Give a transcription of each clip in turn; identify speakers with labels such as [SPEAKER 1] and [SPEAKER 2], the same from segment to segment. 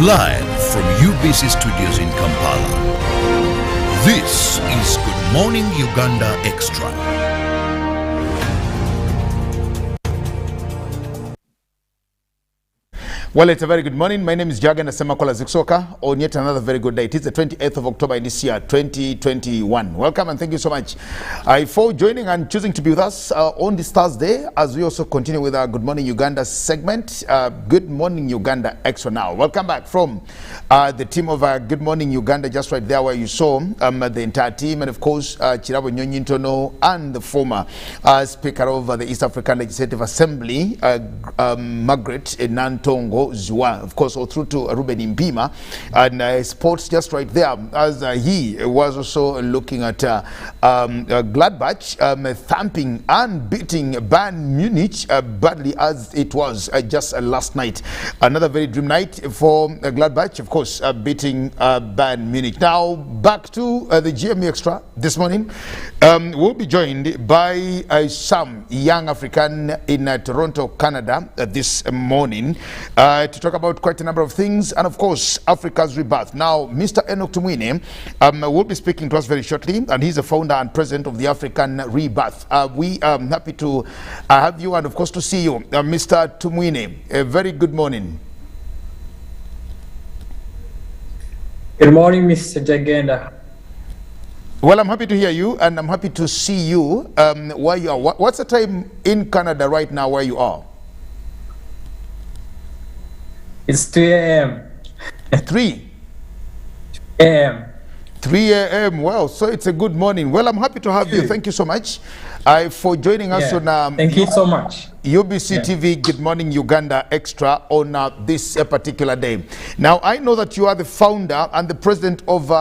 [SPEAKER 1] Live from UBC Studios in Kampala, this is Good Morning Uganda Extra.
[SPEAKER 2] Well, it's a very good morning. My name is Jagan Asemakola Ziksoka on yet another very good day. It is the 28th of October in this year, 2021. Welcome and thank you so much for joining and choosing to be with us on this Thursday as we also continue with our Good Morning Uganda segment. Good Morning Uganda Extra now. Welcome back from the team of Good Morning Uganda, just right there where you saw the entire team, and of course Chirabo Nyonyintono and the former Speaker of the East African Legislative Assembly, Margaret Nantongo Zua, of course, all through to Ruben Impima, and sports just right there as he was also looking at Gladbach thumping and beating Bayern Munich badly as it was just last night. Another very dream night for Gladbach, of course, beating Bayern Munich. Now back to the GME Extra this morning. We'll be joined by some young African in Toronto, Canada this morning to talk about quite a number of things, and of course Africa's rebirth. Now Mr. Enoch Tumwine will be speaking to us very shortly, and he's the founder and president of the African Rebirth. We are happy to have you and of course to see you, Mr. Tumwine. A very good morning.
[SPEAKER 3] Good morning, Mr. Jagenda.
[SPEAKER 2] Well, I'm happy to hear you, and I'm happy to see you where you are. What's the time in Canada right now where you are?
[SPEAKER 3] It's 3 a.m.
[SPEAKER 2] 3
[SPEAKER 3] a.m.
[SPEAKER 2] 3 a.m. Well, so it's a good morning. Well, I'm happy to have you. Thank you so much for joining us on
[SPEAKER 3] thank you so much.
[SPEAKER 2] UBC TV Good Morning Uganda Extra on this particular day. Now, I know that you are the founder and the president of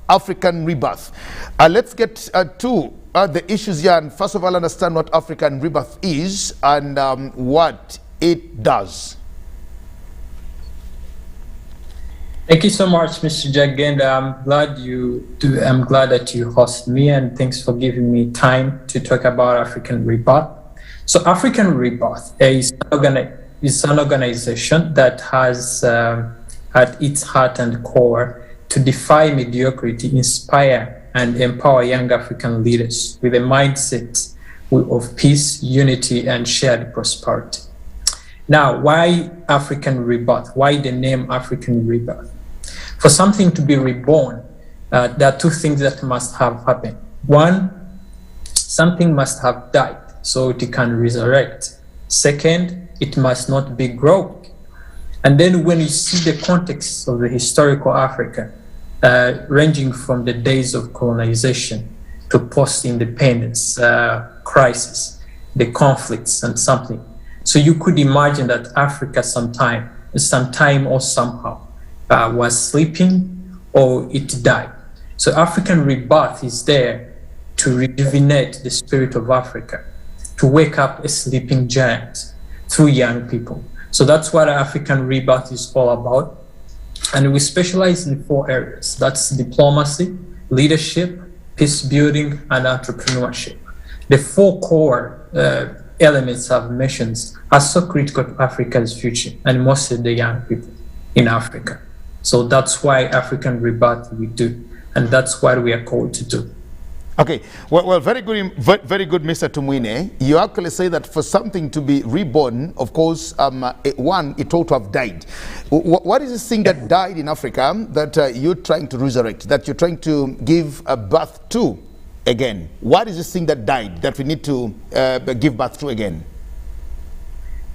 [SPEAKER 2] African Rebirth. Let's get to the issues here, and first of all understand what African Rebirth is and what it does.
[SPEAKER 3] Thank you so much, Mr. Jagenda. I'm glad that you host me, and thanks for giving me time to talk about African Rebirth. So African Rebirth is an organization that has at its heart and core to defy mediocrity, inspire and empower young African leaders with a mindset of peace, unity and shared prosperity. Now, why African Rebirth? Why the name African Rebirth? For something to be reborn, there are two things that must have happened. One, something must have died so it can resurrect. Second, it must not be growing. And then when you see the context of the historical Africa, ranging from the days of colonization to post-independence crisis, the conflicts and something. So you could imagine that Africa sometime or somehow was sleeping or it died. So African Rebirth is there to rejuvenate the spirit of Africa, to wake up a sleeping giant through young people. So that's what African Rebirth is all about. And we specialize in 4 areas. That's diplomacy, leadership, peace building, and entrepreneurship. The 4 core elements I've mentioned are so critical to Africa's future and most of the young people in Africa. So that's why African Rebirth we do, and that's what we are called to do.
[SPEAKER 2] Okay, well, very good, Mr. Tumwine. You actually say that for something to be reborn, of course, it ought to have died. What is this thing that died in Africa that you're trying to resurrect, that you're trying to give a birth to again? What is this thing that died that we need to give birth to again?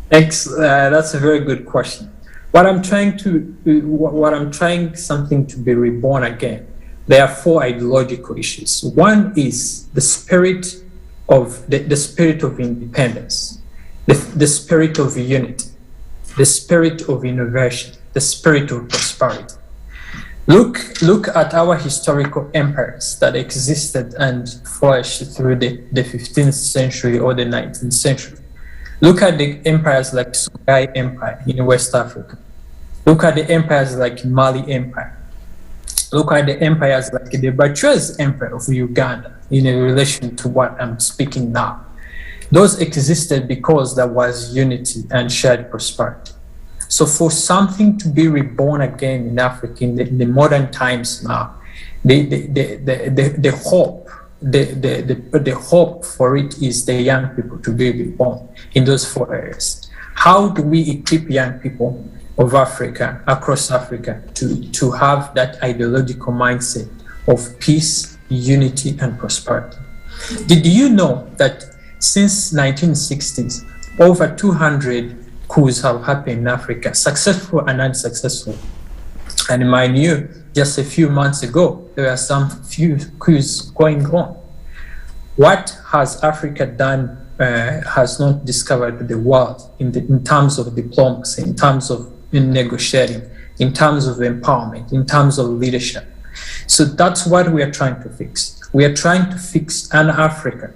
[SPEAKER 3] Thanks. That's a very good question. What I'm trying something to be reborn again. There are 4 ideological issues. One is the spirit of the spirit of independence, the spirit of unity, the spirit of innovation, the spirit of prosperity. Look at our historical empires that existed and flourished through the 15th century or the 19th century. Look at the empires like Songhai Empire in West Africa. Look at the empires like Mali Empire. Look at the empires like the Bachua's Empire of Uganda in relation to what I'm speaking now. Those existed because there was unity and shared prosperity. So So for something to be reborn again in Africa in the modern times now, the hope for it is the young people to be reborn in those 4 areas. How do we equip young people of Africa, across Africa, to have that ideological mindset of peace, unity, and prosperity? Did you know that since 1960s, over 200 coups have happened in Africa, successful and unsuccessful? And mind you, just a few months ago, there were some few coups going on. What has Africa done, has not discovered the world in terms of diplomacy, in terms of negotiating, in terms of empowerment, in terms of leadership? So that's what we are trying to fix. We are trying to fix an Africa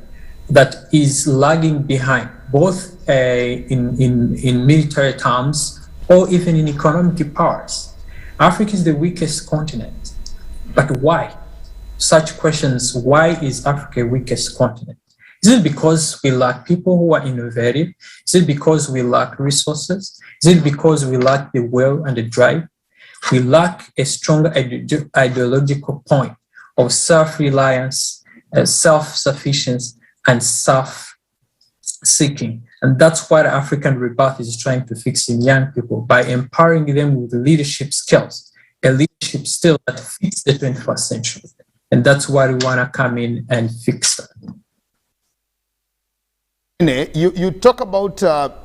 [SPEAKER 3] that is lagging behind, both in military terms or even in economic powers. Africa is the weakest continent. But why? Such questions, why is Africa the weakest continent? Is it because we lack people who are innovative? Is it because we lack resources? Is it because we lack the will and the drive? We lack a strong ideological point of self-reliance, self-sufficiency, and self-seeking. And that's what African Rebirth is trying to fix in young people by empowering them with leadership skills, a leadership skill that fits the 21st century. And that's why we want to come in and fix that.
[SPEAKER 2] You talk about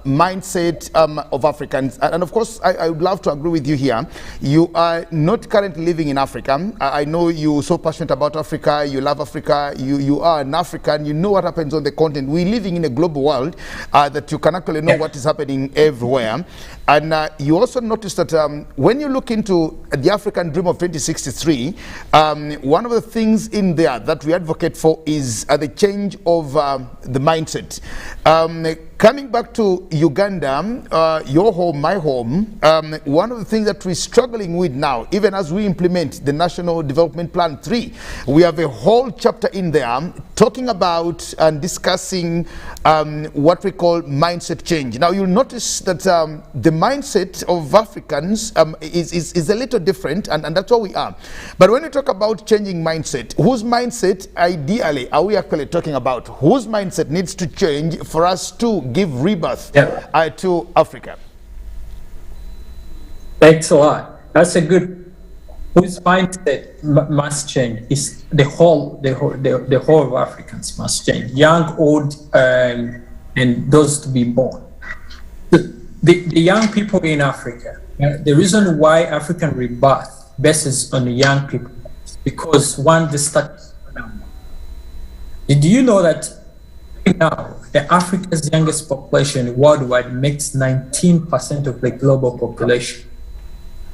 [SPEAKER 2] mindset of Africans, and of course I would love to agree with you here. You are not currently living in Africa. I know you're so passionate about Africa, you love Africa, you are an African, you know what happens on the continent. We're living in a global world that you can actually know what is happening everywhere. And you also notice that when you look into the African Dream of 2063, one of the things in there that we advocate for is the change of the mindset. Coming back to Uganda, your home, my home, one of the things that we're struggling with now, even as we implement the National Development Plan 3, we have a whole chapter in there talking about and discussing what we call mindset change. Now, you'll notice that the mindset of Africans is a little different, and that's what we are. But when you talk about changing mindset, whose mindset ideally are we actually talking about? Whose mindset needs to change for us to give rebirth to Africa?
[SPEAKER 3] Thanks a lot. That's a good. Whose mindset must change is the whole of Africans must change, young, old, and those to be born. The young people in Africa. The reason why African Rebirth bases on the young people is because one, the status number. Did you know that now the Africa's youngest population worldwide makes 19% of the global population?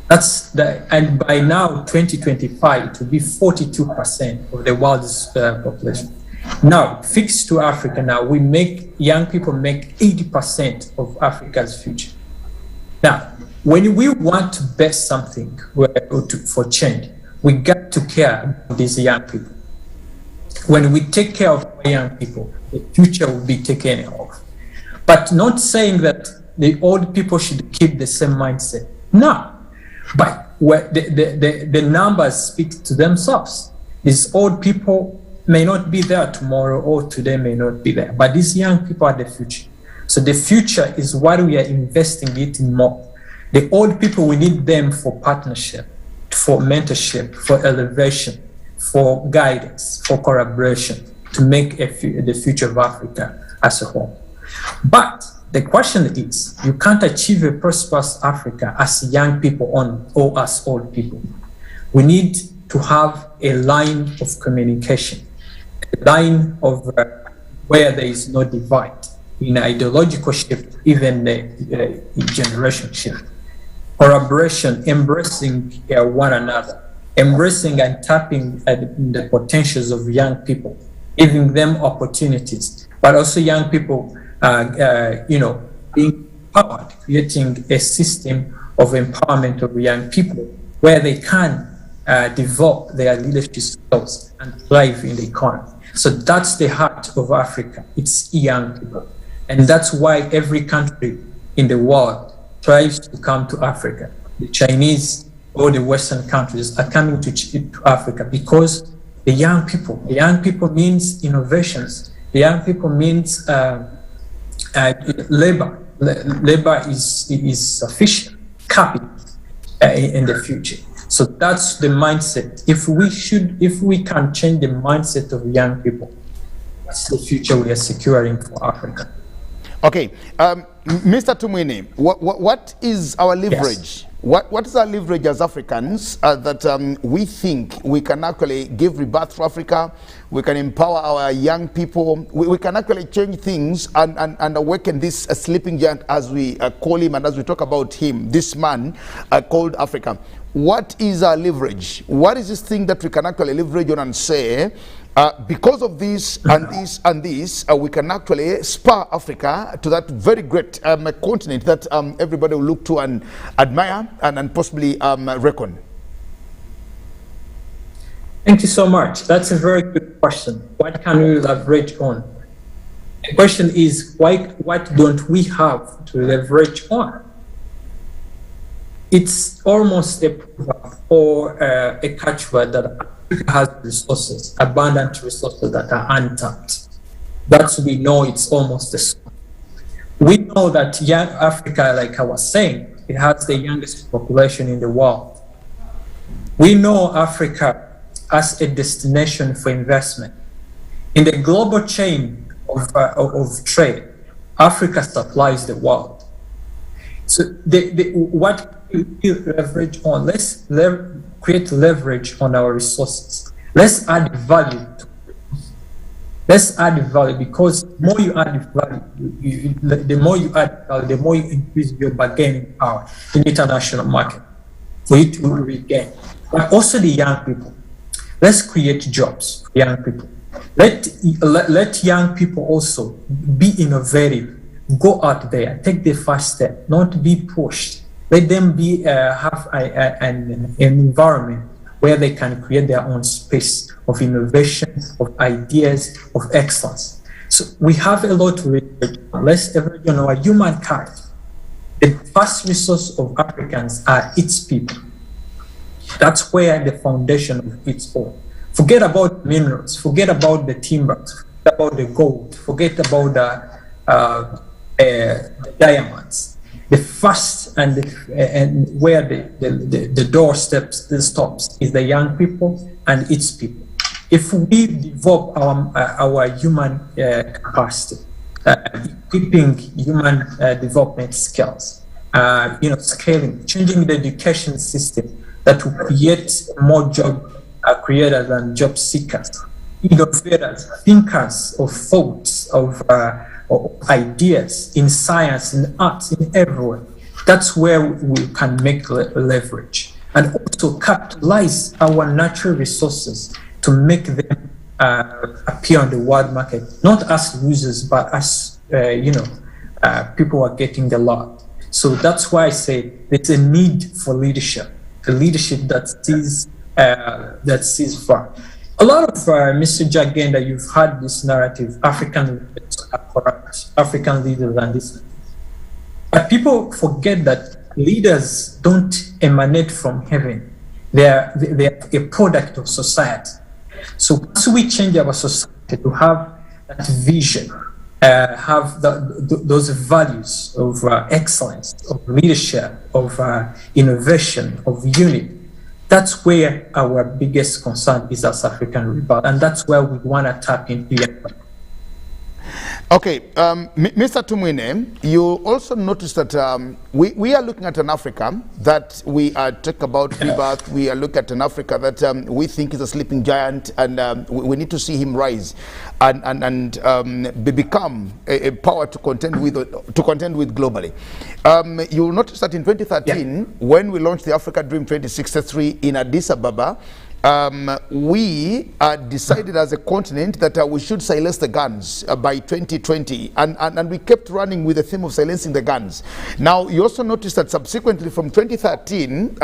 [SPEAKER 3] And by now, 2025, it will be 42% of the world's population. Now, fixed to Africa now, young people make 80% of Africa's future. Now, when we want to bet something for change, we got to care about these young people. When we take care of our young people, the future will be taken care of. But not saying that the old people should keep the same mindset. No. But the numbers speak to themselves. These old people may not be there tomorrow, or today may not be there. But these young people are the future. So the future is what we are investing in more. The old people, we need them for partnership, for mentorship, for elevation, for guidance, for collaboration, to make the future of Africa as a whole. But the question is, you can't achieve a prosperous Africa as young people or as old people. We need to have a line of communication, a line of where there is no divide in ideological shift, even the generation shift. Collaboration, embracing one another, embracing and tapping the potentials of young people, giving them opportunities, but also young people being empowered, creating a system of empowerment of young people where they can develop their leadership skills and thrive in the economy. So that's the heart of Africa. It's young people. And that's why every country in the world tries to come to Africa. The Chinese or the Western countries are coming to Africa because the young people means innovations. The young people means labor. Labor is sufficient capital in the future. So that's the mindset. If we can change the mindset of young people, that's the future we are securing for Africa.
[SPEAKER 2] Okay, Mr. Tumwini, what is our leverage?
[SPEAKER 3] Yes.
[SPEAKER 2] What is our leverage as Africans that we think we can actually give rebirth to Africa, we can empower our young people, we can actually change things and awaken this sleeping giant, as we call him and as we talk about him, this man called Africa. What is our leverage? What is this thing that we can actually leverage on and say, because of this and this and this, we can actually spur Africa to that very great continent that everybody will look to and admire and possibly reckon?
[SPEAKER 3] Thank you so much. That's a very good question. What can we leverage on? The question is, what don't we have to leverage on? It's almost a proverb or a catchword that Africa has resources, abundant resources that are untapped. That's, we know it's almost the same. We know that young Africa, like I was saying, it has the youngest population in the world. We know Africa as a destination for investment. In the global chain of trade, Africa supplies the world. So what we leverage on, let's create leverage on our resources. Let's add value to it. Let's add value, because the more you add value, the more you add value, the more you increase your bargaining power in the international market for you to regain. But also the young people. Let's create jobs for young people. Let young people also be innovative. Go out there, take the first step, not be pushed. Let them be have an environment where they can create their own space of innovation, of ideas, of excellence. So we have a lot to leverage. Let's leverage on our humankind. The first resource of Africans are its people. That's where the foundation of it's all. Forget about minerals, forget about the timbers, forget about the gold, forget about the diamonds. The first and where the door stops is the young people and its people. If we develop our human capacity, equipping human development skills, scaling, changing the education system that will create more job creators and job seekers, innovators, thinkers of thoughts, of ideas in science, in arts, in everywhere. That's where we can make leverage, and also capitalize our natural resources to make them appear on the world market, not as losers, but as people are getting the lot. So that's why I say there's a need for leadership, a leadership that sees far. A lot of Mr. Jagenda, you've had this narrative: African leaders are corrupt, African leaders and this. But people forget that leaders don't emanate from heaven; they are a product of society. So once we change our society to have that vision, have those values of excellence, of leadership, of innovation, of unity, that's where our biggest concern is as African rebel, and that's where we want to tap into.
[SPEAKER 2] Okay, Mr. Tumwine, you also notice that we are looking at an Africa that we talk about rebirth. We are looking at an Africa that we think is a sleeping giant, and we need to see him rise and become a power to contend with globally. You'll notice that in 2013, when we launched the Africa Dream 2063 in Addis Ababa, we decided as a continent that we should silence the guns by 2020, and we kept running with the theme of silencing the guns. Now, you also notice that subsequently from 2013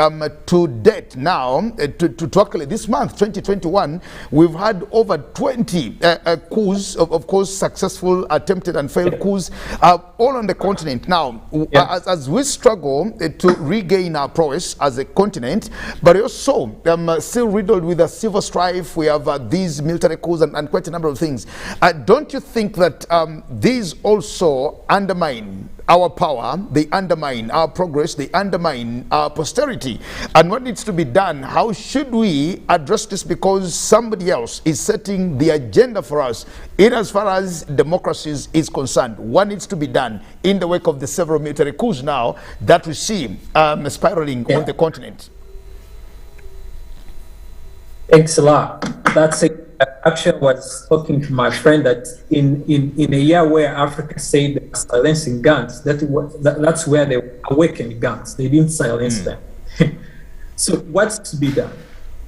[SPEAKER 2] to date now, to actually this month, 2021, we've had over 20 coups, of course, successful, attempted and failed coups, all on the continent. Now, as we struggle to regain our prowess as a continent, but also still riddled with a civil strife, we have these military coups and quite a number of things. Don't you think that these also undermine our power, they undermine our progress, they undermine our posterity? And what needs to be done? How should we address this? Because somebody else is setting the agenda for us in as far as democracy is concerned. What needs to be done in the wake of the several military coups now that we see spiraling on the continent?
[SPEAKER 3] Thanks a lot. That's it. Actually, I was talking to my friend that in a year where Africa said they were silencing guns, that's where they awakened guns. They didn't silence them. So what's to be done?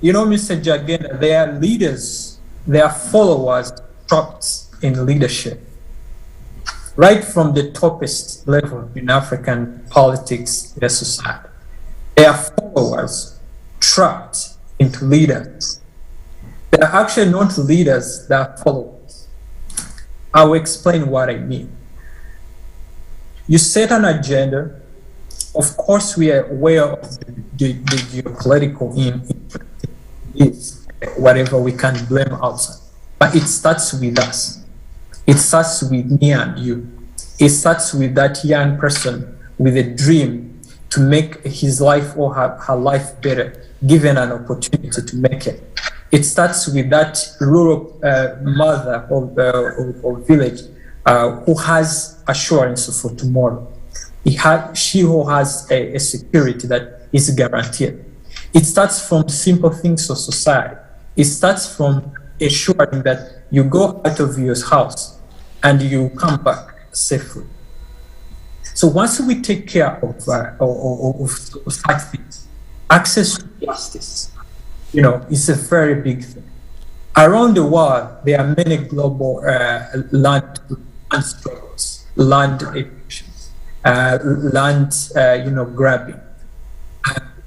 [SPEAKER 3] You know, Mr. Jagenda, their leaders, their followers trapped in leadership. Right from the toppest level in African politics, their society. Their followers trapped into leaders. They are actually not leaders, they are followers. I will explain what I mean. You set an agenda. Of course, we are aware of the geopolitical whatever we can blame outside. But it starts with us. It starts with me and you. It starts with that young person with a dream to make his life or her life better, given an opportunity to make it. It starts with that rural mother or village who has assurance for tomorrow. She who has a security that is guaranteed. It starts from simple things of society. It starts from ensuring that you go out of your house and you come back safely. So once we take care of such things, access to justice, you know, is a very big thing. Around the world, there are many global land struggles, land evictions, land grabbing,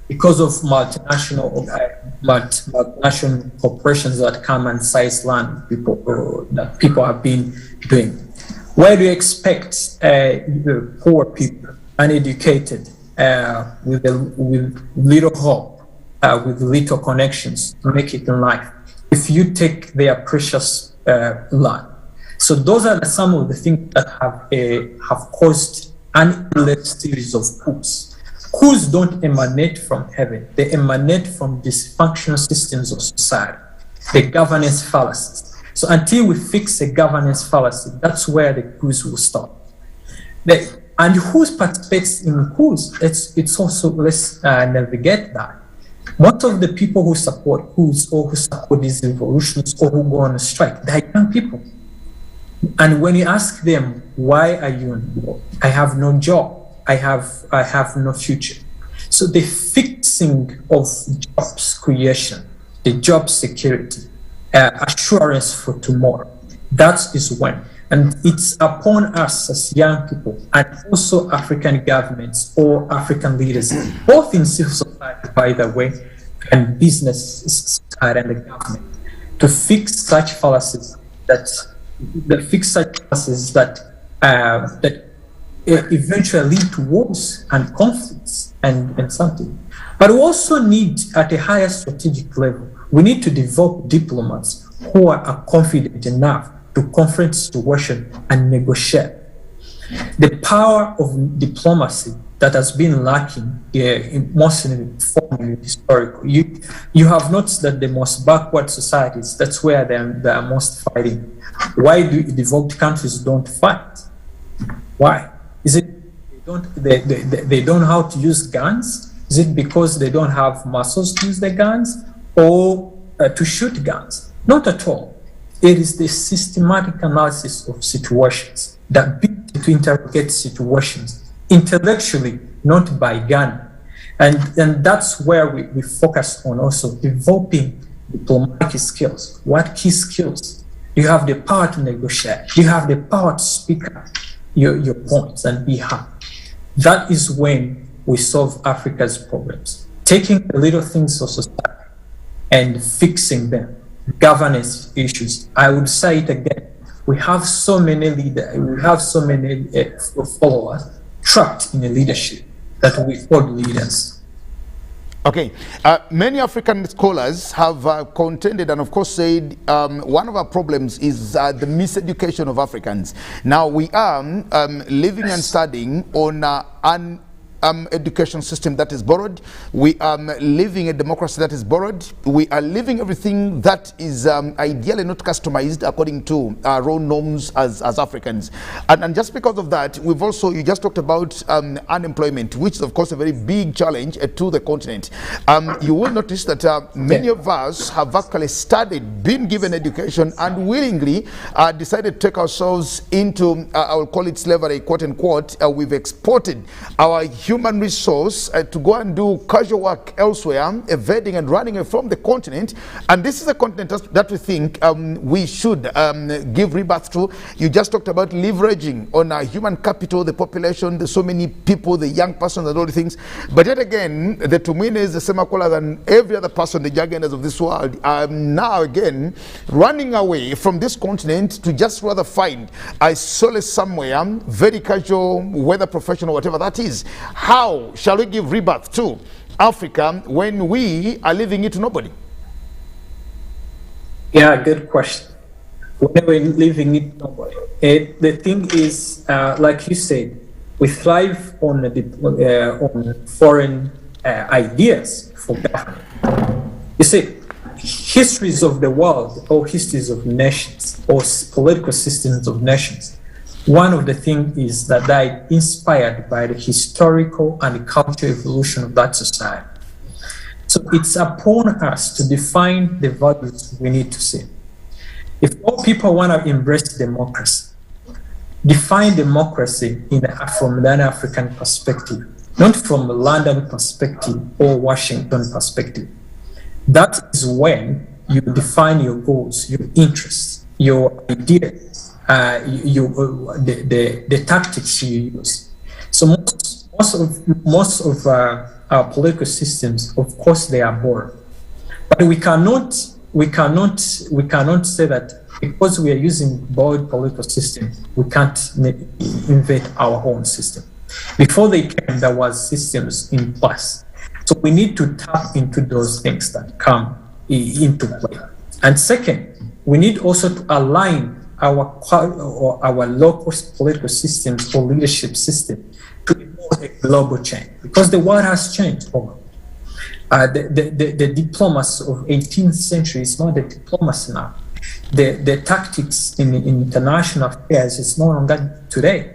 [SPEAKER 3] because of multinational corporations that come and seize land that people have been doing. Where do you expect the poor people, uneducated, with little hope, with little connections to make it in life, if you take their precious land? So those are some of the things that have caused an endless series of coups. Coups don't emanate from heaven. They emanate from dysfunctional systems of society, the governance fallacies. So until we fix the governance fallacy, that's where the coups will stop. And who participates in coups? It's also, let's navigate that. Most of the people who support coups or who support these revolutions or who go on a strike, they're young people. And when you ask them, why are you on board? I have no job. I have no future. So the fixing of jobs creation, the job security, assurance for tomorrow, that is when. And it's upon us as young people and also African governments or African leaders, both in civil society, by the way, and business society and the government, to fix such fallacies that eventually lead to wars and conflicts and something. But we also need, at a higher strategic level, we need to develop diplomats who are confident enough to confront situation and negotiate. The power of diplomacy that has been lacking mostly formally historical. You have noticed that the most backward societies, that's where they are most fighting. Why do developed countries don't fight? Why? Is it they don't know how to use guns? Is it because they don't have muscles to use the guns or to shoot guns? Not at all. It is the systematic analysis of situations, that ability to interrogate situations intellectually, not by gun. And that's where we focus on also developing diplomatic skills? What key skills? Do you have the power to negotiate? Do you have the power to speak up your points and be heard? That is when we solve Africa's problems. Taking the little things of society and fixing them. Governance issues. I would say it again. We have so many leaders, we have so many followers trapped in the leadership that we call leaders.
[SPEAKER 2] Okay, many African scholars have contended and of course said one of our problems is the miseducation of Africans. Now we are living and studying on an education system that is borrowed. We are living a democracy that is borrowed. We are living everything that is ideally not customized according to our own norms as Africans. And just because of that, we've also, you just talked about unemployment, which is of course a very big challenge to the continent. You will notice that many of us have actually studied, been given education, and willingly decided to take ourselves into, I will call it slavery, quote unquote. We've exported our human resource to go and do casual work elsewhere, evading and running away from the continent. And this is a continent that we think we should give rebirth to. You just talked about leveraging on our human capital, the population, there's so many people, the young persons and all the things. But yet again, the Tumines, the Semakolas and every other person, the Jagendas of this world are now again running away from this continent to just rather find a solace somewhere, very casual, whether professional, whatever that is. How shall we give rebirth to Africa when we are leaving it to nobody?
[SPEAKER 3] Yeah, good question. When we're leaving it to nobody. The thing is, like you said, we thrive on foreign ideas for government. You see, histories of the world or histories of nations or political systems of nations, one of the things is that they are inspired by the historical and cultural evolution of that society. So it's upon us to define the values we need to see. If all people want to embrace democracy, define democracy from an African perspective, not from a London perspective or Washington perspective. That is when you define your goals, your interests, your ideas, the tactics you use. So most of our political systems, of course, they are borrowed, but we cannot say that because we are using borrowed political system, we can't invent our own system. Before they came, there was systems in place. So we need to tap into those things that come into play. And second, we need also to align our local political systems or leadership system to a global change, because the world has changed. The diplomacy of 18th century is not the diplomacy now. The tactics in international affairs is no longer today.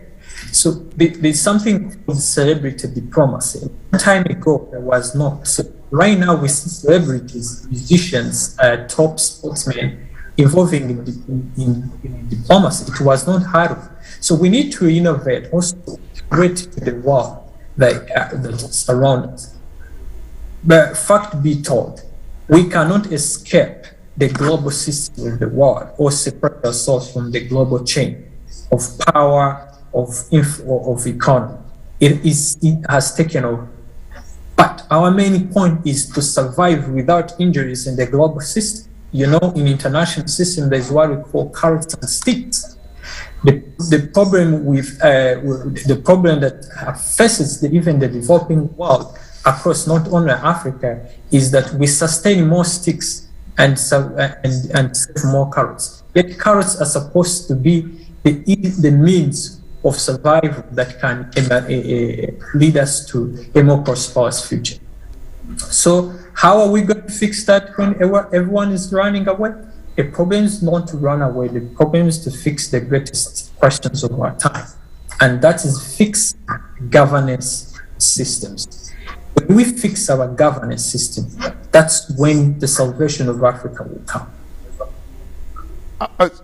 [SPEAKER 3] So there's something called celebrity diplomacy. A time ago, there was not. So right now, we see celebrities, musicians, top sportsmen involving in diplomacy. It was not heard of. So we need to innovate, also create to the world that surrounds us. But fact be told, we cannot escape the global system of the world or separate ourselves from the global chain of power, of economy. It has taken over. But our main point is to survive without injuries in the global system. You know, in international system, there's what we call carrots and sticks. The problem that faces even the developing world across not only Africa is that we sustain more sticks and save more carrots. Yet carrots are supposed to be the means of survival that can lead us to a more prosperous future. So how are we going to fix that when everyone is running away? The problem is not to run away. The problem is to fix the greatest questions of our time. And that is fix governance systems. When we fix our governance system, that's when the salvation of Africa will come.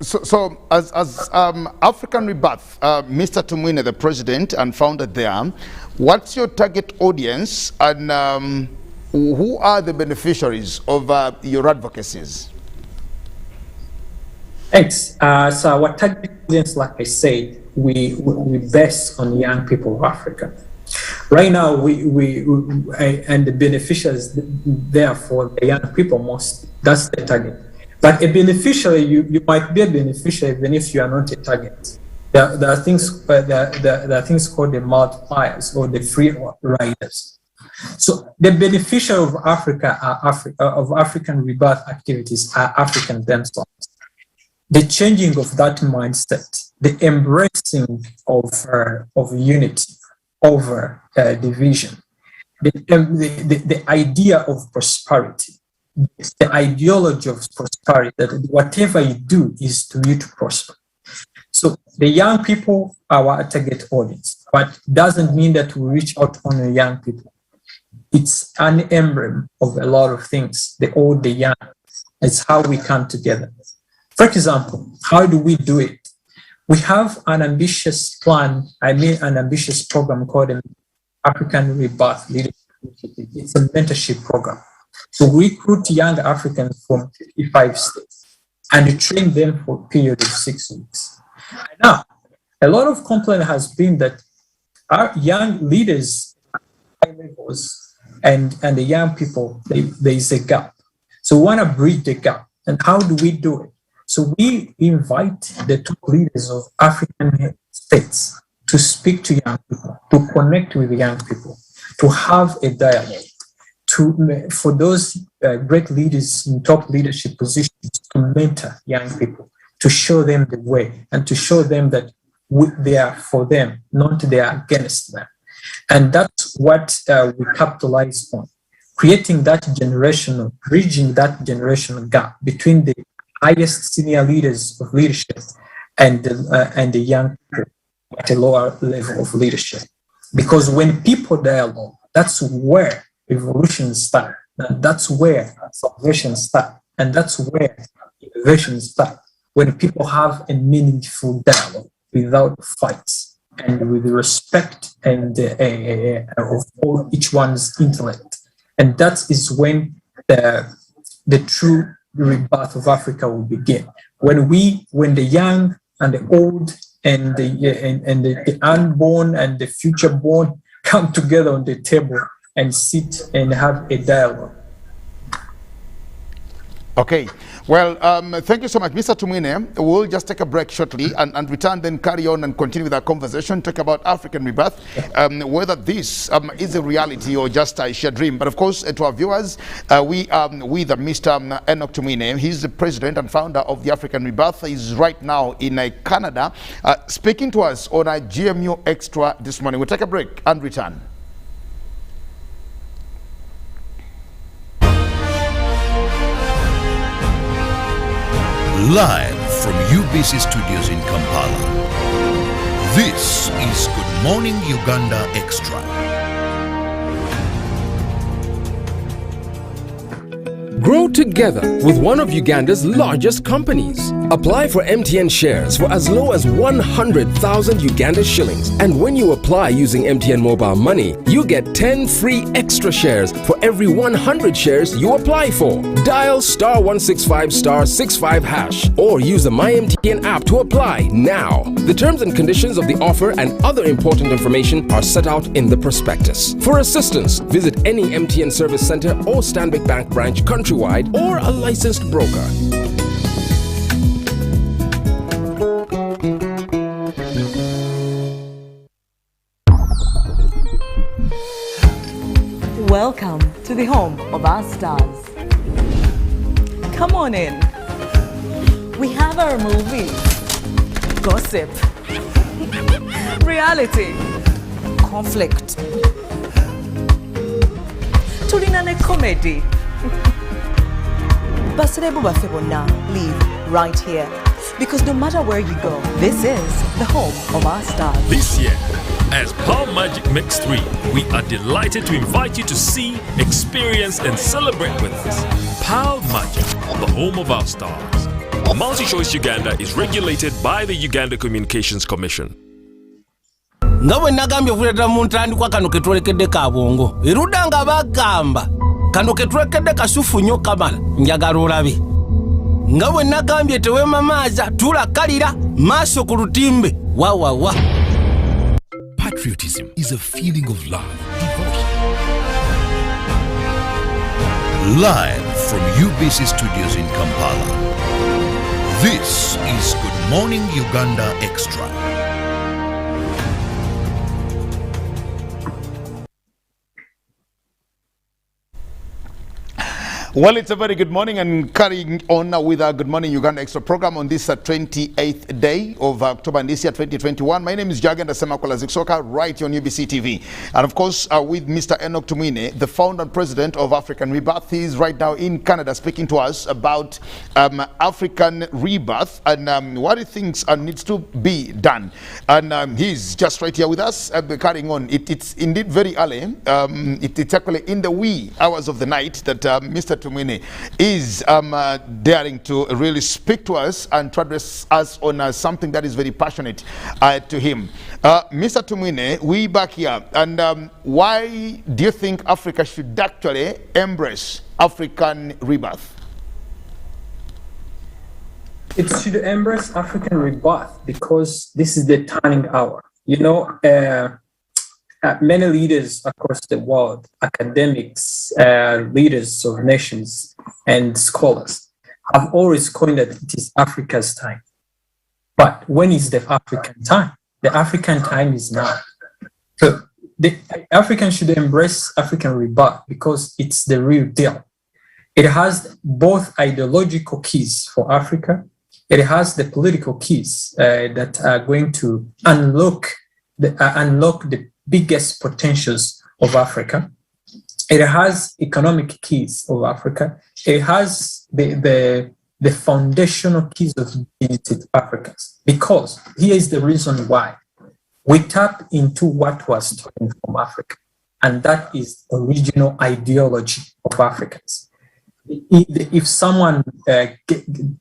[SPEAKER 2] So as African Rebirth, Mr. Tumwine, the president and founder there, what's your target audience, and who are the beneficiaries of your advocacies?
[SPEAKER 3] Thanks. So our target audience, like I said, we base on young people of Africa. Right now, and the beneficiaries there for the young people most. That's the target. But a beneficiary, you might be a beneficiary even if you are not a target. There are things there are things called the multipliers or the free riders. So the beneficiary of Africa of African rebirth activities are African themselves. The changing of that mindset, the embracing of unity over division, the idea of prosperity, the ideology of prosperity, that whatever you do is to you to prosper. So the young people are our target audience, but doesn't mean that we reach out on the young people. It's an emblem of a lot of things, the old, the young. It's how we come together. For example, how do we do it? We have an ambitious plan, an ambitious program called the African Rebirth Leadership Initiative. It's a mentorship program. So we recruit young Africans from 55 states and train them for a period of 6 weeks. Now, a lot of complaint has been that our young leaders at high levels and the young people, there is a gap. So we want to bridge the gap. And how do we do it? So we invite the top leaders of African states to speak to young people, to connect with young people, to have a dialogue, for those great leaders in top leadership positions to mentor young people, to show them the way and to show them that they are for them, not they are against them. And that's what we capitalize on, creating that generational, bridging that generational gap between the highest senior leaders of leadership and the young people at a lower level of leadership. Because when people dialogue, that's where revolutions start, and that's where salvation starts, and that's where innovation starts. When people have a meaningful dialogue without fights and with respect and of all each one's intellect, and that is when the true rebirth of Africa will begin. When the young and the old and the unborn and the future born come together on the table and sit and have a dialogue.
[SPEAKER 2] Okay. Well, thank you so much, Mr. Tumwine. We'll just take a break shortly and return, then carry on and continue with our conversation, talk about African rebirth, whether this is a reality or just a sheer dream. But of course, to our viewers, we with Mr. Enoch Tumwine. He's the president and founder of the African Rebirth. He's right now in Canada, speaking to us on a GMU Extra this morning. We'll take a break and return.
[SPEAKER 1] Live from UBC Studios in Kampala, this is Good Morning Uganda Extra.
[SPEAKER 4] Grow together with one of Uganda's largest companies. Apply for MTN shares for as low as 100,000 Uganda shillings. And when you apply using MTN Mobile Money, you get 10 free extra shares for every 100 shares you apply for. Dial *165*65# or use the MyMTN app to apply now. The terms and conditions of the offer and other important information are set out in the prospectus. For assistance, visit any MTN service center or Stanbic Bank branch countrywide or a licensed broker.
[SPEAKER 5] Welcome to the home of our stars. Come on in. We have our movies, gossip, reality, conflict, tulinane comedy. Basirebo baffe bonna live right here. Because no matter where you go, this is the home of our stars.
[SPEAKER 6] This year, as Power Magic Mix 3, we are delighted to invite you to see, experience and celebrate with us. Power Magic, the home of our stars. Multi-Choice Uganda is regulated by the Uganda Communications Commission.
[SPEAKER 7] Ngawe nagambye kuleta muntu andi kwa kano ketwolekedde kabongo. Irudanga bagamba. kano ketwekedde kasufu nnyo kamala njagala olabe nga bwe nagambye tewemamaaza tulakalira maaso ku lutimbe wawawa.
[SPEAKER 1] Patriotism is a feeling of love, devotion. Live from UBC Studios in Kampala, this is Good Morning Uganda Extra.
[SPEAKER 2] Well, it's a very good morning, and carrying on with our Good Morning Uganda Extra program on this 28th day of October this year 2021. My name is Jagenda Semakola Ziksoka, right here on UBC TV. And of course, with Mr. Enoch Tumwine, the founder and president of African Rebirth. He is right now in Canada speaking to us about African Rebirth and what he thinks needs to be done. And he's just right here with us, carrying on. It's indeed very early. It's actually in the wee hours of the night that Mr. Tumwine is daring to really speak to us and to address us on something that is very passionate to him. Mr. Tumwine, we back here, and why do you think Africa should actually embrace African rebirth?
[SPEAKER 3] It should embrace African rebirth because this is the turning hour. You know, many leaders across the world, academics, leaders of nations, and scholars have always coined that it is Africa's time. But when is the African time? The African time is now. So the Africans should embrace African rebirth because it's the real deal. It has both ideological keys for Africa. It has the political keys that are going to unlock the biggest potentials of Africa. It has economic keys of Africa. It has the foundational keys of unity of Africans. Because here is the reason why we tap into what was taken from Africa, and that is original ideology of Africans. If someone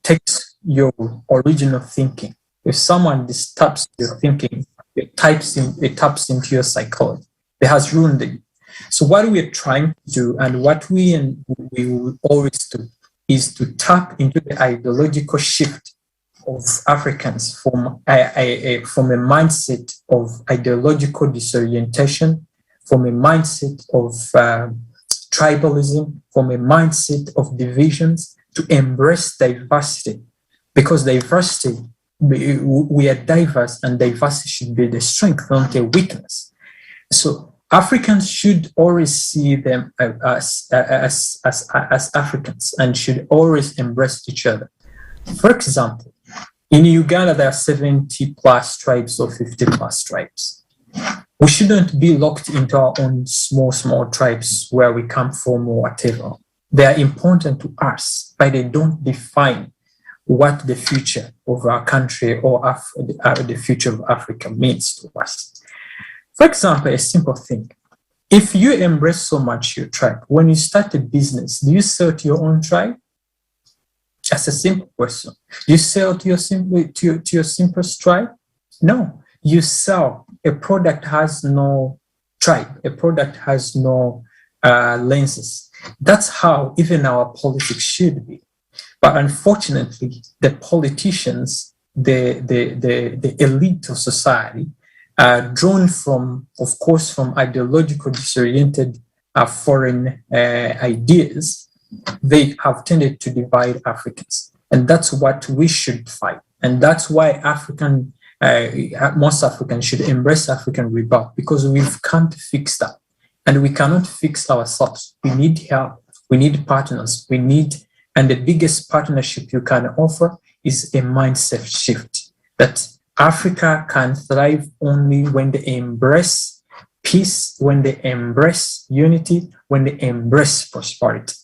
[SPEAKER 3] takes your original thinking, if someone disturbs your thinking, it taps into your psychology. It has ruined it. So what we are trying to do, and what we will always do, is to tap into the ideological shift of Africans from a mindset of ideological disorientation, from a mindset of tribalism, from a mindset of divisions, to embrace diversity, because diversity, we are diverse, and diversity should be the strength, not a weakness. So Africans should always see them as Africans and should always embrace each other. For example, in Uganda, there are 70 plus tribes or 50 plus tribes. We shouldn't be locked into our own small tribes where we come from or whatever. They are important to us, but they don't define what the future of our country or the future of Africa means to us. For example, a simple thing. If you embrace so much your tribe, when you start a business, do you sell to your own tribe? That's a simple question. Do you sell to your simplest tribe? No. You sell. A product has no tribe. A product has no lenses. That's how even our politics should be. But unfortunately, the politicians, the elite of society, drawn from, of course, from ideological disoriented foreign ideas, they have tended to divide Africans. And that's what we should fight. And that's why most Africans should embrace African rebirth, because we've come to fix that. And we cannot fix ourselves. We need help. We need partners. And the biggest partnership you can offer is a mindset shift, that Africa can thrive only when they embrace peace, when they embrace unity, when they embrace prosperity.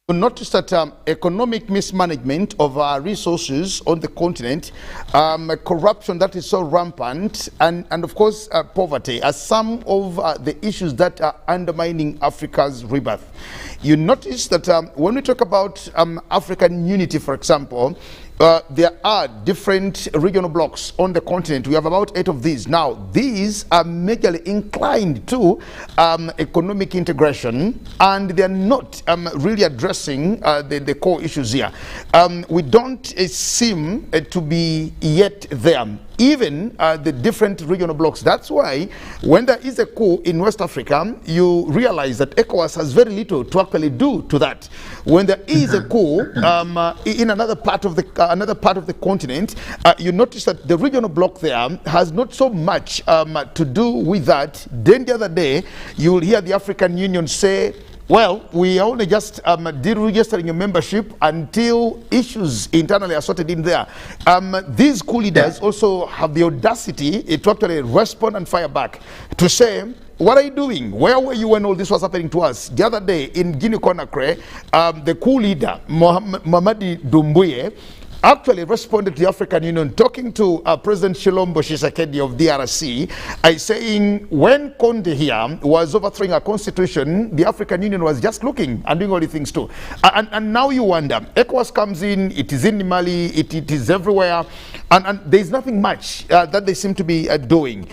[SPEAKER 2] We noticed that economic mismanagement of our resources on the continent, corruption that is so rampant, and of course poverty are some of the issues that are undermining Africa's rebirth. You notice that when we talk about African unity, for example, there are different regional blocks on the continent. We have about 8 of these. Now, these are majorly inclined to economic integration, and they are not really addressing the core issues here. We don't seem to be yet there. Even the different regional blocks. That's why when there is a coup in West Africa, you realize that ECOWAS has very little to actually do to that. When there is a coup in another part of the continent, you notice that the regional bloc there has not so much to do with that. Then the other day, you will hear the African Union say, well, we are only just deregistering your membership until issues internally are sorted in there. These coup leaders also have the audacity to actually respond and fire back to say, what are you doing? Where were you when all this was happening to us? The other day in Guinea-Conakry, the coup leader, Mamadi Doumbouya, actually responded to the African Union, talking to President Shilombo Tshisekedi of DRC, saying when Conde here was overthrowing our constitution, the African Union was just looking and doing all the things too. And now you wonder, ECOWAS comes in, it is in Mali, it is everywhere, and there's nothing much that they seem to be doing.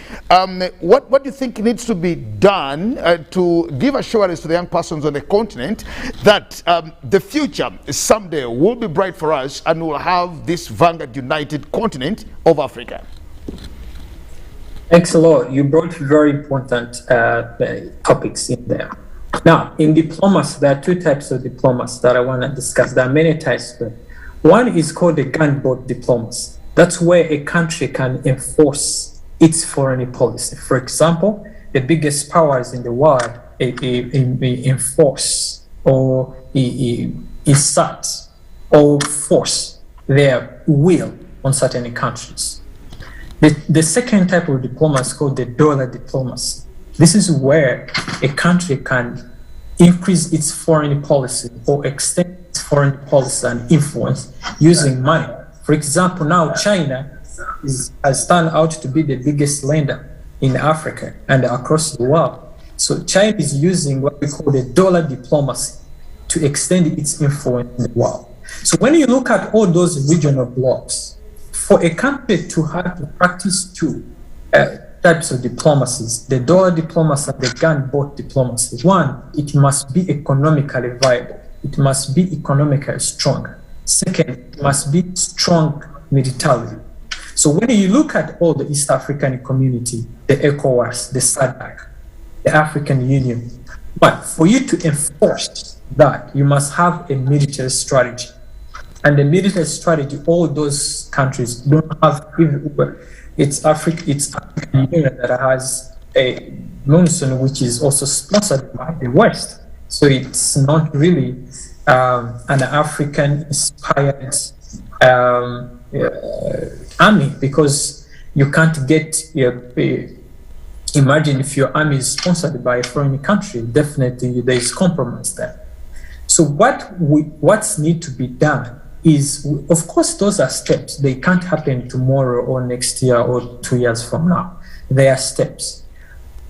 [SPEAKER 2] What do you think needs to be done to give assurance to the young persons on the continent that the future someday will be bright for us and we'll have this vanguard united continent of Africa?
[SPEAKER 3] Thanks a lot. You brought very important topics in there. Now, in diplomacy, there are 2 types of diplomacy that I want to discuss. There are many types, but one is called the gunboat diplomacy. That's where a country can enforce its foreign policy. For example, the biggest powers in the world enforce or insert or force their will on certain countries. The second type of diplomacy is called the dollar diplomacy. This is where a country can increase its foreign policy or extend its foreign policy and influence using money. For example, now China has turned out to be the biggest lender in Africa and across the world. So China is using what we call the dollar diplomacy to extend its influence in the world. So when you look at all those regional blocks, for a country to have to practice 2 types of diplomacies, the dollar diplomacy and the gunboat diplomacy, one, it must be economically viable. It must be economically strong. Second, it must be strong militarily. So when you look at all the East African community, the ECOWAS, the SADC, the African Union, but for you to enforce that, you must have a military strategy. And the military strategy, all those countries don't have. It's African Union that has a monsoon, which is also sponsored by the West. So it's not really an African-inspired army, because you can't get. Imagine if your army is sponsored by a foreign country. Definitely, there is compromise there. So what's need to be done is, of course, those are steps. They can't happen tomorrow or next year or 2 years from now. They are steps.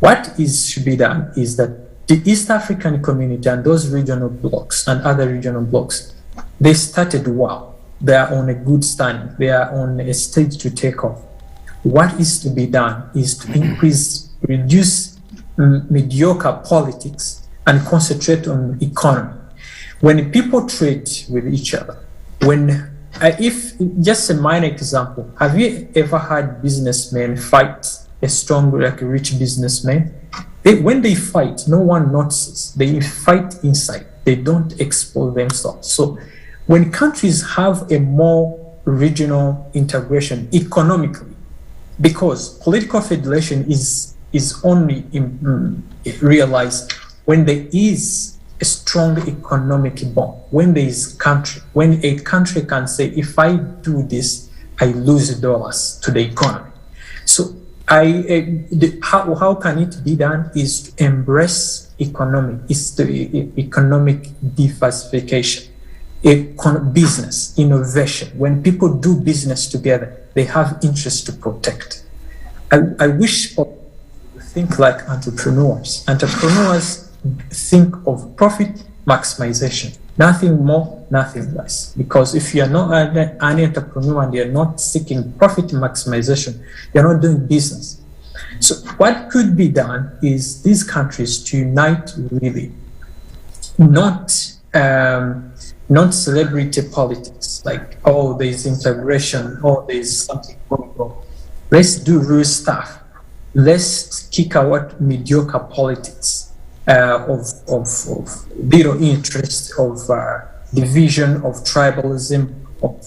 [SPEAKER 3] What should be done is that the East African community and those regional blocks and other regional blocks, they started well. They are on a good stand. They are on a stage to take off. What is to be done is to reduce mediocre politics and concentrate on economy. When people trade with each other, if just a minor example, have you ever had businessmen fight a strong, like a rich businessman? When they fight, no one notices. They fight inside. They don't expose themselves. So when countries have a more regional integration economically, because political federation is only realized when there is a strong economic bond, when there is country, when a country can say, if I do this, I lose dollars to the economy. So how can it be done is to embrace economic diversification, business, innovation. When people do business together, they have interest to protect. I wish people think like entrepreneurs. Entrepreneurs think of profit maximization. Nothing more, nothing less. Because if you're not an entrepreneur and you're not seeking profit maximization, you're not doing business. So what could be done is these countries to unite really, not celebrity politics, like, oh, there's integration, oh, there's something going on. Let's do real stuff. Let's kick out mediocre politics of little interest, of division, of tribalism, of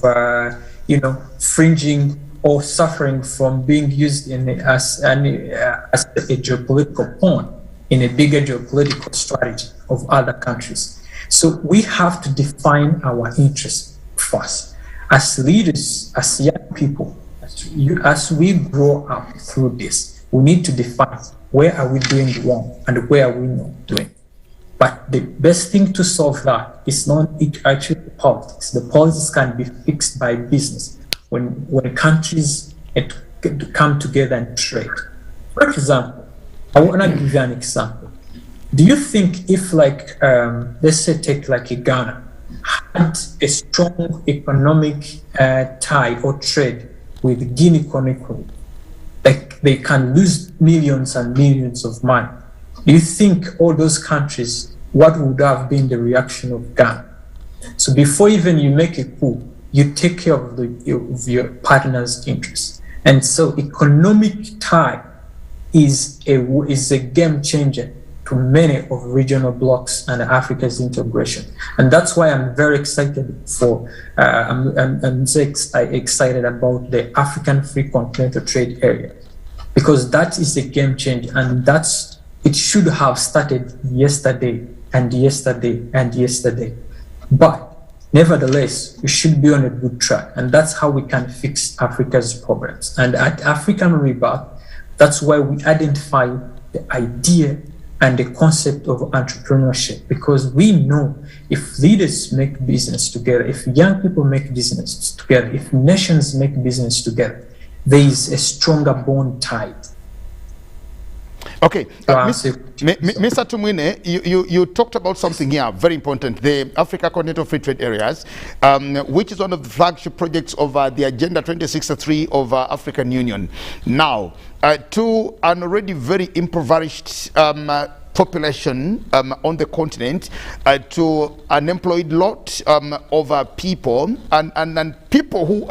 [SPEAKER 3] fringing or suffering from being used as a geopolitical pawn in a bigger geopolitical strategy of other countries. So we have to define our interests first. As leaders, as young people, as we grow up through this, we need to define where are we doing wrong and where are we not doing. But the best thing to solve that is not actually politics. The politics can be fixed by business when countries come together and trade. For example, I want to give you an example. Do you think if, like, let's say, take like Uganda, had a strong economic tie or trade with Guinea Conakry, like they can lose millions and millions of money? Do you think all those countries, what would have been the reaction of Ghana? So before even you make a coup, you take care of your partner's interests. And so economic tie is a game changer to many of regional blocs and Africa's integration. And that's why I'm very excited I'm so excited about the African Free Continental Trade Area, because that is a game changer, and it should have started yesterday and yesterday and yesterday. But nevertheless, we should be on a good track, and that's how we can fix Africa's problems. And at African Rebirth, that's why we identify the idea and the concept of entrepreneurship, because we know if leaders make business together, if young people make business together, if nations make business together, there is a stronger bond tied.
[SPEAKER 2] Okay, Mr. Tumwine, you talked about something here very important, the Africa Continental Free Trade Areas, which is one of the flagship projects of the Agenda 2063 of African Union. Now, to an already very impoverished population on the continent, to an employed lot of people, and people who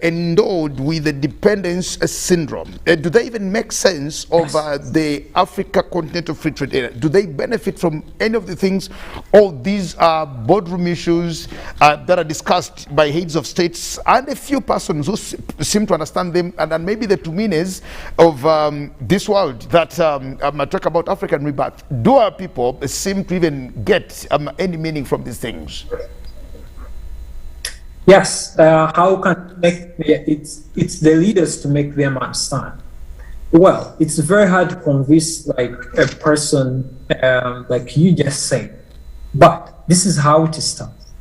[SPEAKER 2] endowed with the dependence syndrome. Do they even make sense of the Africa Continental Free Trade Area? Do they benefit from any of the things? All these are boardroom issues that are discussed by heads of states and a few persons who seem to understand them, and maybe the Tumines of this world that talk about African rebirth. Do our people seem to even get any meaning from these things?
[SPEAKER 3] Yes, how can it's the leaders to make them understand? Well, it's very hard to convince like a person like you just said, but this is how it starts.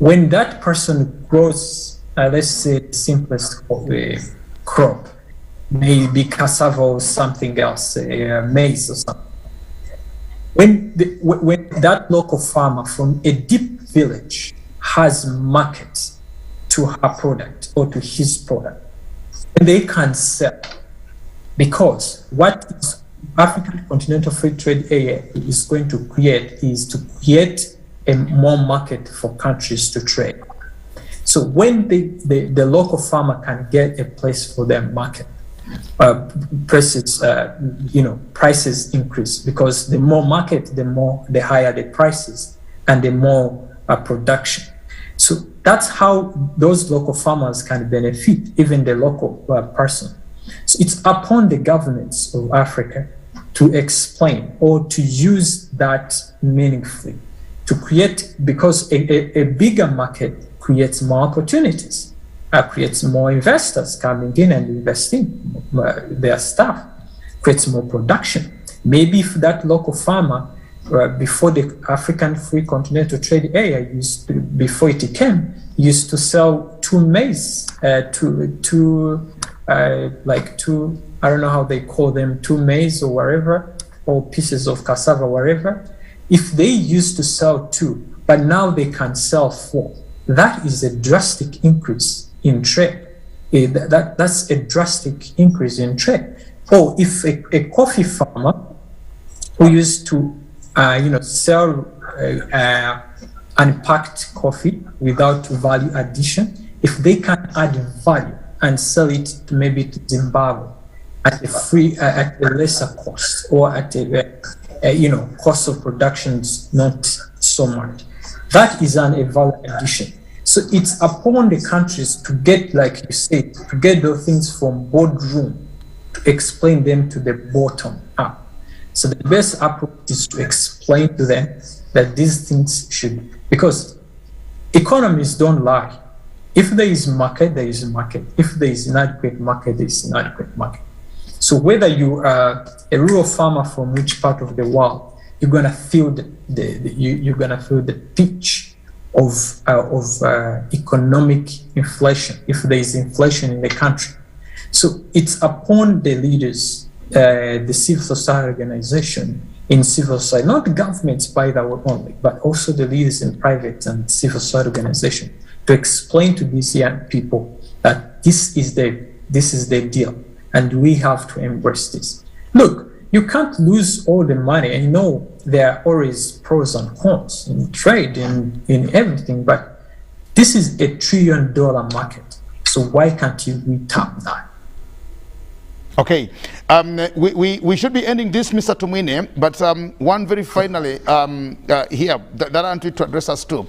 [SPEAKER 3] When that person grows, let's say the simplest of a crop, maybe cassava or something else, maize or something. When that local farmer from a deep village has market to her product or to his product, and they can sell, because what is African Continental Free Trade Area is going to create is to create a more market for countries to trade. So when the local farmer can get a place for their market, prices increase, because the more market, the higher the prices and the more production. So that's how those local farmers can benefit, even the local person. So it's upon the governments of Africa to explain or to use that meaningfully to create, because a bigger market creates more opportunities, creates more investors coming in and investing their stuff, creates more production. Maybe if that local farmer before the African Free Continental Trade Area before it came, used to sell two maize, I don't know how they call them, two maize or whatever, or pieces of cassava, whatever. if they used to sell 2, but now they can sell 4, that is a drastic increase in trade. That's a drastic increase in trade. Or if a coffee farmer who used to sell unpacked coffee without value addition, if they can add value and sell it to maybe to Zimbabwe at a lesser cost, or at a cost of production is not so much, that is a value addition. So it's upon the countries to get, like you said, to get those things from boardroom to explain them to the bottom up. So the best approach is to explain to them that these things should, because economies don't lie. If there is market, there is a market. If there is inadequate market, there is inadequate market. So whether you are a rural farmer from which part of the world, you're gonna feel you're gonna feel the pinch of economic inflation if there is inflation in the country. So it's upon the leaders, the civil society organization in civil society, not governments by the way only, but also the leaders in private and civil society organization, to explain to these young people that this is the deal, and we have to embrace this. Look, you can't lose all the money. I know there are always pros and cons in trade, in everything, but this is $1 trillion market. So why can't you tap that?
[SPEAKER 2] Okay, we should be ending this, Mr. Tumwine, but one very finally here that I want to address us too.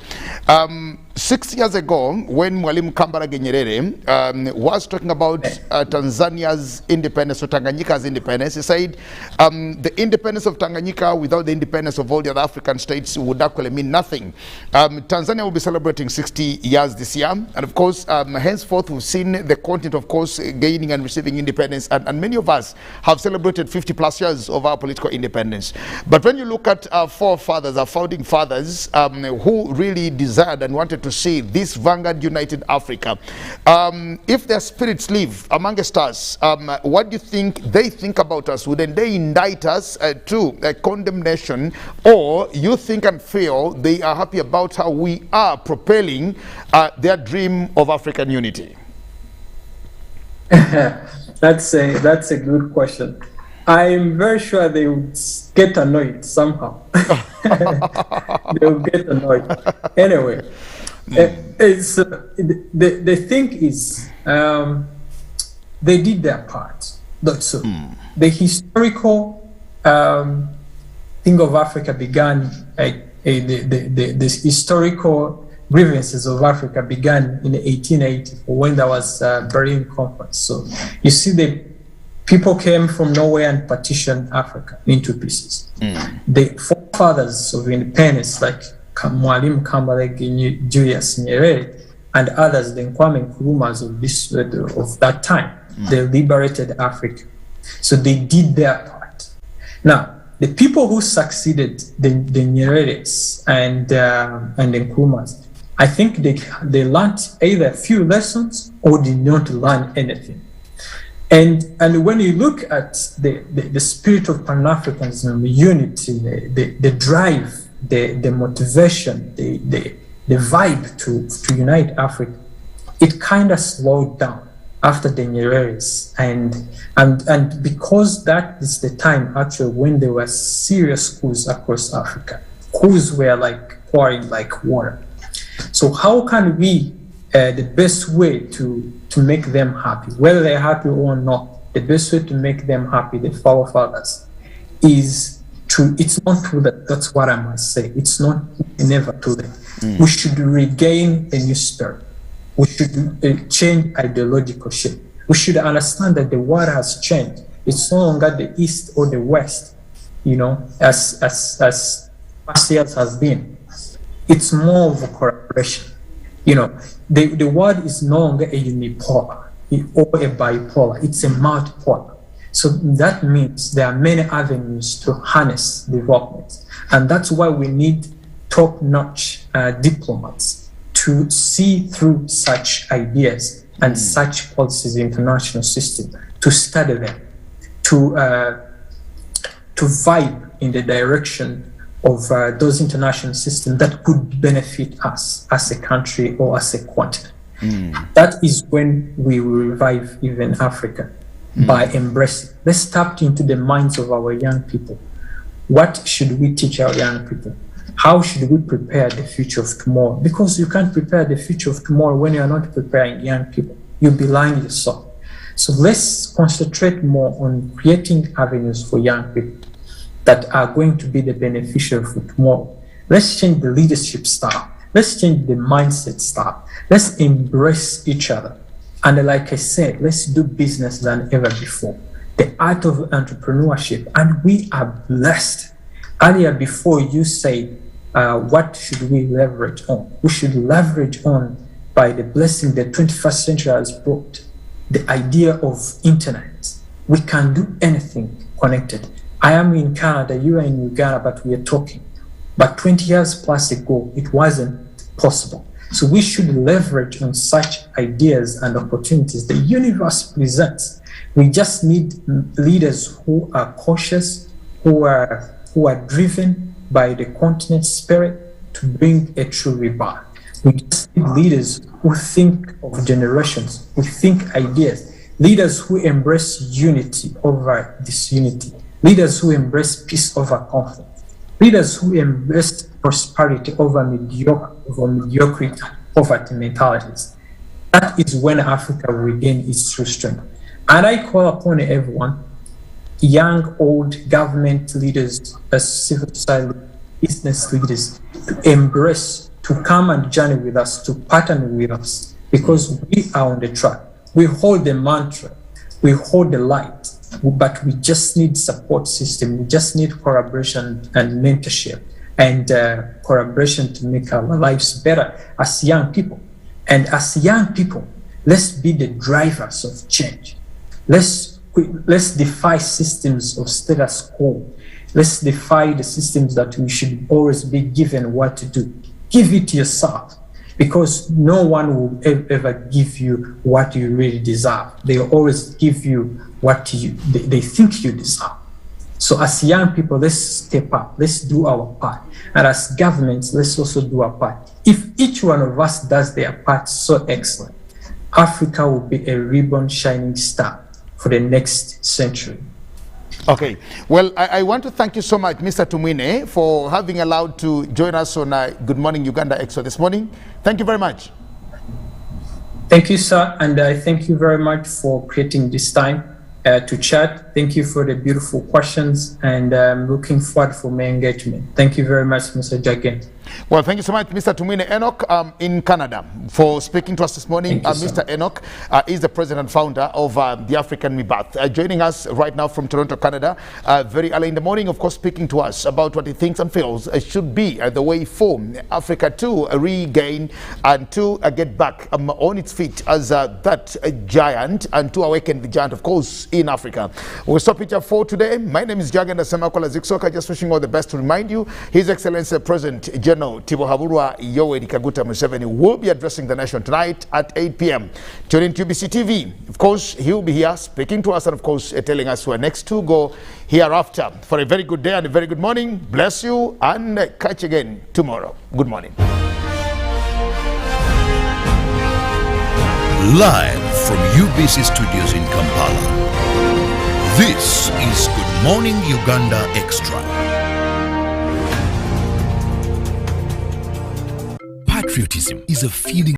[SPEAKER 2] 6 years ago, when Mwalimu Kambarage Nyerere was talking about Tanzania's independence, or Tanganyika's independence, he said the independence of Tanganyika without the independence of all the other African states would actually mean nothing. Tanzania will be celebrating 60 years this year, and of course, henceforth we've seen the continent, of course, gaining and receiving independence, and many of us have celebrated 50 plus years of our political independence. But when you look at our forefathers, our founding fathers, who really desired and wanted to see this vanguard united Africa, if their spirits live amongst us, what do you think they think about us? Wouldn't they indict us to condemnation, or you think and feel they are happy about how we are propelling their dream of African unity?
[SPEAKER 3] That's a good question. I'm very sure they would get annoyed somehow. They will get annoyed. Anyway, it's, the thing is, they did their part. So the historical thing of Africa began, the historical grievances of Africa began in 1880 when there was a Berlin Conference. So you see, the people came from nowhere and partitioned Africa into pieces. The forefathers of independence, like Mwalimu Kambarage, Julius Nyerere, and others, the Kwame Nkrumahs of that time, they liberated Africa. So they did their part. Now, the people who succeeded the Nyereres and the Nkrumahs, I think they learned either a few lessons or did not learn anything. And when you look at the spirit of Pan-Africanism, the unity, the drive, the motivation, the vibe to unite Africa, it kind of slowed down after the Nyereres. And because that is the time actually when there were serious coups across Africa. Coups were like pouring like water. So how can we, the best way to make them happy, whether they're happy or not, the best way to make them happy, the forefathers, is to, it's not too late. That's what I must say. It's not never too late. We should regain a new spirit. We should change ideological shape. We should understand that the world has changed. It's no longer the East or the West, as past years has been. It's more of a collaboration. The world is no longer a unipolar or a bipolar. It's a multipolar. So that means there are many avenues to harness development. And that's why we need top-notch diplomats to see through such ideas and such policies in the international system, to study them, to vibe in the direction of those international systems that could benefit us as a country or as a continent. That is when we will revive even Africa, by embracing. Let's tap into the minds of our young people. What should we teach our young people? How should we prepare the future of tomorrow? Because you can't prepare the future of tomorrow when you're not preparing young people. You belie yourself. So let's concentrate more on creating avenues for young people that are going to be the beneficiary for tomorrow. Let's change the leadership style. Let's change the mindset style. Let's embrace each other. And like I said, let's do business than ever before. The art of entrepreneurship. And we are blessed. Earlier, before you said, what should we leverage on? We should leverage on by the blessing the 21st century has brought, the idea of internet. We can do anything connected. I am in Canada, you are in Uganda, but we are talking. But 20 years plus ago, it wasn't possible. So we should leverage on such ideas and opportunities the universe presents. We just need leaders who are cautious, who are driven by the continent spirit to bring a true rebirth. We just need leaders who think of generations, who think ideas, leaders who embrace unity over disunity, leaders who embrace peace over conflict, leaders who embrace prosperity over mediocrity, poverty mentalities. That is when Africa will regain its true strength. And I call upon everyone, young, old, government leaders, civil society, business leaders, to embrace, to come and journey with us, to partner with us, because we are on the track. We hold the mantra, we hold the light, but we just need support system. We just need collaboration and mentorship and collaboration to make our lives better as young people. And as young people, let's be the drivers of change. Let's defy systems of status quo. Let's defy the systems that we should always be given what to do. Give it yourself, because no one will ever give you what you really deserve. They always give you what they think you deserve. So as young people, let's step up, let's do our part. And as governments, let's also do our part. If each one of us does their part so excellent, Africa will be a ribbon shining star for the next century.
[SPEAKER 2] Okay, well, I want to thank you so much, Mr. Tumwine, for having allowed to join us on Good Morning Uganda Extra this morning. Thank you very much.
[SPEAKER 3] Thank you, sir, and I thank you very much for creating this time to chat. Thank you for the beautiful questions, and I'm looking forward for my engagement. Thank you very much, Mr. Jagan.
[SPEAKER 2] Well, thank you so much, Mr. Tumwine Enoch in Canada, for speaking to us this morning. Mr. Enoch is the president and founder of the African Rebirth, joining us right now from Toronto, Canada, very early in the morning, of course, speaking to us about what he thinks and feels should be the way for Africa to regain and to get back on its feet as that giant, and to awaken the giant, of course, in Africa. We'll stop it for today. My name is Jagenda Semakola Ziksoka, just wishing all the best. To remind you, His Excellency President General Tibohaburwa Yoweri Kaguta Museveni will be addressing the nation tonight at 8 p.m. Tune in to UBC TV. Of course, he will be here speaking to us and, of course, telling us where next to go hereafter. For a very good day and a very good morning. Bless you and catch you again tomorrow. Good morning.
[SPEAKER 1] Live from UBC Studios in Kampala. This is Good Morning Uganda Extra. Patriotism is a feeling